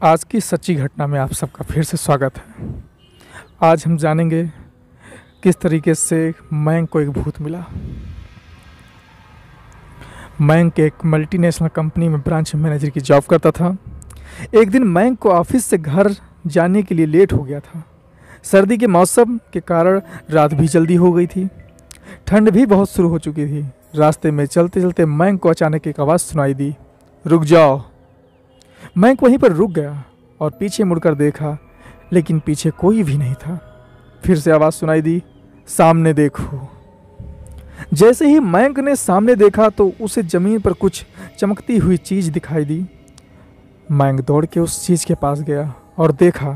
आज की सच्ची घटना में आप सबका फिर से स्वागत है। आज हम जानेंगे किस तरीके से मयंक को एक भूत मिला। मयंक एक मल्टीनेशनल कंपनी में ब्रांच मैनेजर की जॉब करता था। एक दिन मयंक को ऑफिस से घर जाने के लिए लेट हो गया था। सर्दी के मौसम के कारण रात भी जल्दी हो गई थी। ठंड भी बहुत शुरू हो चुकी थी। रास्ते में चलते चलते मयंक को अचानक एक आवाज़ सुनाई दी, रुक जाओ। मयंक वहीं पर रुक गया और पीछे मुड़कर देखा, लेकिन पीछे कोई भी नहीं था। फिर से आवाज़ सुनाई दी, सामने देखो। जैसे ही मयंक ने सामने देखा तो उसे ज़मीन पर कुछ चमकती हुई चीज़ दिखाई दी। मयंक दौड़ के उस चीज़ के पास गया और देखा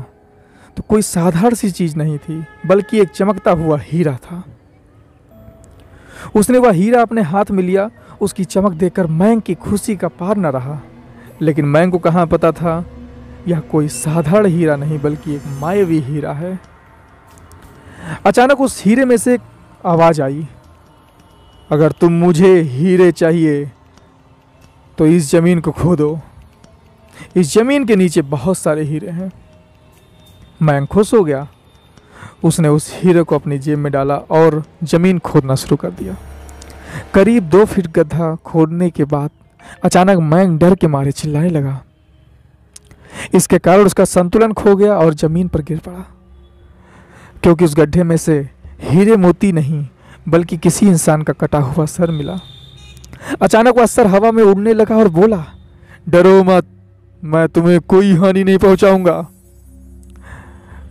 तो कोई साधारण सी चीज़ नहीं थी, बल्कि एक चमकता हुआ हीरा था। उसने वह हीरा अपने हाथ में लिया। उसकी चमक देखकर मयंक की खुशी का पार न रहा। लेकिन मयंक को कहाँ पता था यह कोई साधारण हीरा नहीं बल्कि एक मायावी हीरा है। अचानक उस हीरे में से एक आवाज़ आई, अगर तुम मुझे हीरे चाहिए तो इस ज़मीन को खोदो। इस ज़मीन के नीचे बहुत सारे हीरे हैं। मयंक खुश हो गया। उसने उस हीरे को अपनी जेब में डाला और ज़मीन खोदना शुरू कर दिया। करीब 2 फीट गड्ढा खोदने के बाद अचानक मयंक डर के मारे चिल्लाने लगा। इसके कारण उसका संतुलन खो गया और ज़मीन पर गिर पड़ा, क्योंकि उस गड्ढे में से हीरे मोती नहीं बल्कि किसी इंसान का कटा हुआ सर मिला। अचानक वह सर हवा में उड़ने लगा और बोला, डरो मत, मैं तुम्हें कोई हानि नहीं पहुंचाऊंगा।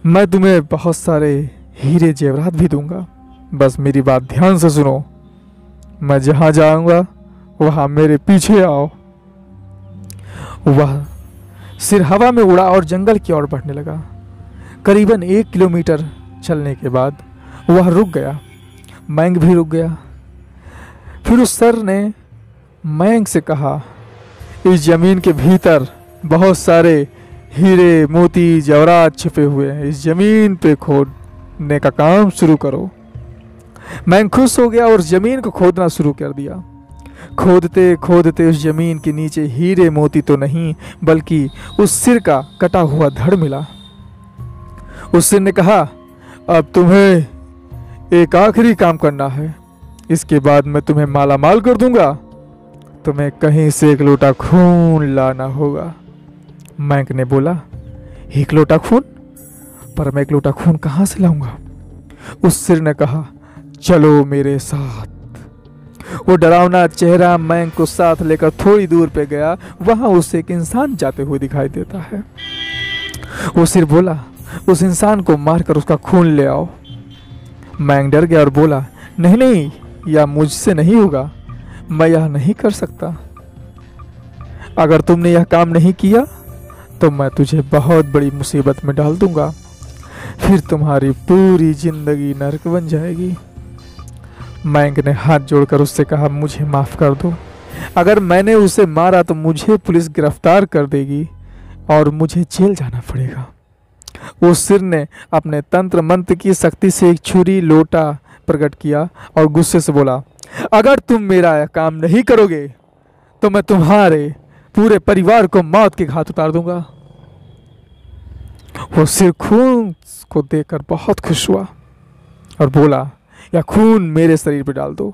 मैं तुम्हें बहुत सारे हीरे जेवरात भी दूंगा, बस मेरी बात ध्यान से सुनो। मैं जहाँ जाऊंगा वहाँ मेरे पीछे आओ। वह सिर हवा में उड़ा और जंगल की ओर बढ़ने लगा। करीबन 1 किलोमीटर चलने के बाद वह रुक गया। मयंक भी रुक गया। फिर उस सर ने मयंक से कहा, इस जमीन के भीतर बहुत सारे हीरे मोती जवाहरात छिपे हुए हैं। इस जमीन पे खोदने का काम शुरू करो। मयंक खुश हो गया और जमीन को खोदना शुरू कर दिया। खोदते खोदते उस जमीन के नीचे हीरे मोती तो नहीं बल्कि उस सिर का कटा हुआ धड़ मिला। उस सिर ने कहा, अब तुम्हें एक आखिरी काम करना है, इसके बाद मैं तुम्हें माला माल कर दूंगा। तुम्हें कहीं से 1 लोटा खून लाना होगा। मयंक ने बोला, 1 लोटा खून? पर मैं 1 लोटा खून कहाँ से लाऊंगा? उस सिर ने कहा, चलो मेरे साथ। वो डरावना चेहरा मयंक को साथ लेकर थोड़ी दूर पे गया। वहां उसे एक इंसान जाते हुए दिखाई देता है। वो सिर बोला, उस इंसान को मारकर उसका खून ले आओ। मयंक डर गया और बोला, नहीं नहीं, यह मुझसे नहीं होगा, मैं यह नहीं कर सकता। अगर तुमने यह काम नहीं किया तो मैं तुझे बहुत बड़ी मुसीबत में डाल दूंगा, फिर तुम्हारी पूरी जिंदगी नरक बन जाएगी। मयंक ने हाथ जोड़कर उससे कहा, मुझे माफ़ कर दो। अगर मैंने उसे मारा तो मुझे पुलिस गिरफ्तार कर देगी और मुझे जेल जाना पड़ेगा। उस सिर ने अपने तंत्र मंत्र की शक्ति से एक छुरी लोटा प्रकट किया और गुस्से से बोला, अगर तुम मेरा काम नहीं करोगे तो मैं तुम्हारे पूरे परिवार को मौत के घाट उतार दूंगा। वो सिर खून को देखकर बहुत खुश हुआ और बोला, या खून मेरे शरीर पर डाल दो।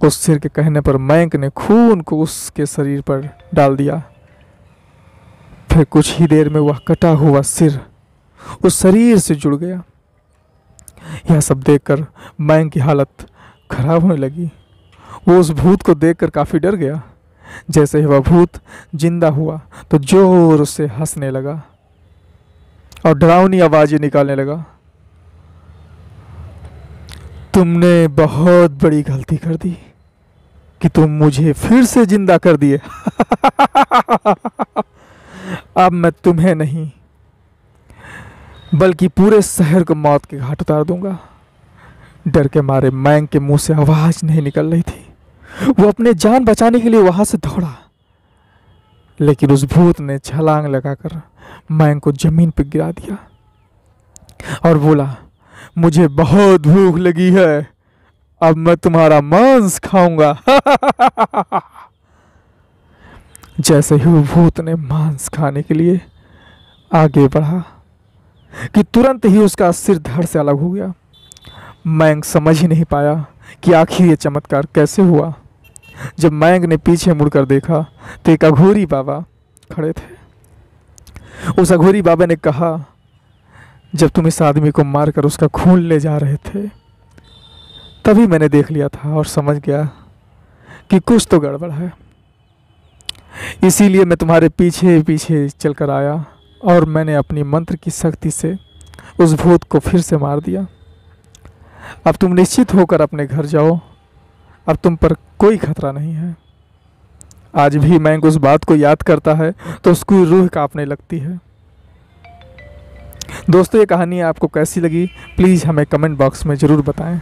उस सिर के कहने पर मयंक ने खून को उसके शरीर पर डाल दिया। फिर कुछ ही देर में वह कटा हुआ सिर उस शरीर से जुड़ गया। यह सब देखकर मयंक की हालत खराब होने लगी। वो उस भूत को देखकर काफी डर गया। जैसे ही वह भूत जिंदा हुआ तो जोर से हंसने लगा और डरावनी आवाजें निकालने लगा, तुमने बहुत बड़ी गलती कर दी कि तुम मुझे फिर से जिंदा कर दिए। अब मैं तुम्हें नहीं बल्कि पूरे शहर को मौत के घाट उतार दूंगा। डर के मारे मयंक के मुंह से आवाज नहीं निकल रही थी। वो अपने जान बचाने के लिए वहां से दौड़ा, लेकिन उस भूत ने छलांग लगाकर मयंक को जमीन पर गिरा दिया और बोला, मुझे बहुत भूख लगी है, अब मैं तुम्हारा मांस खाऊंगा। जैसे ही वो भूत ने मांस खाने के लिए आगे बढ़ा कि तुरंत ही उसका सिर धड़ से अलग हो गया। मैंग समझ ही नहीं पाया कि आखिर ये चमत्कार कैसे हुआ। जब मैंग ने पीछे मुड़कर देखा तो एक अघोरी बाबा खड़े थे। उस अघोरी बाबा ने कहा, जब तुम इस आदमी को मारकर उसका खून ले जा रहे थे तभी मैंने देख लिया था और समझ गया कि कुछ तो गड़बड़ है। इसीलिए मैं तुम्हारे पीछे पीछे चलकर आया और मैंने अपनी मंत्र की शक्ति से उस भूत को फिर से मार दिया। अब तुम निश्चित होकर अपने घर जाओ, अब तुम पर कोई खतरा नहीं है। आज भी मैंग उस बात को याद करता है तो उसकी रूह कांपने लगती है। दोस्तों, ये कहानी आपको कैसी लगी प्लीज़ हमें कमेंट बॉक्स में ज़रूर बताएं।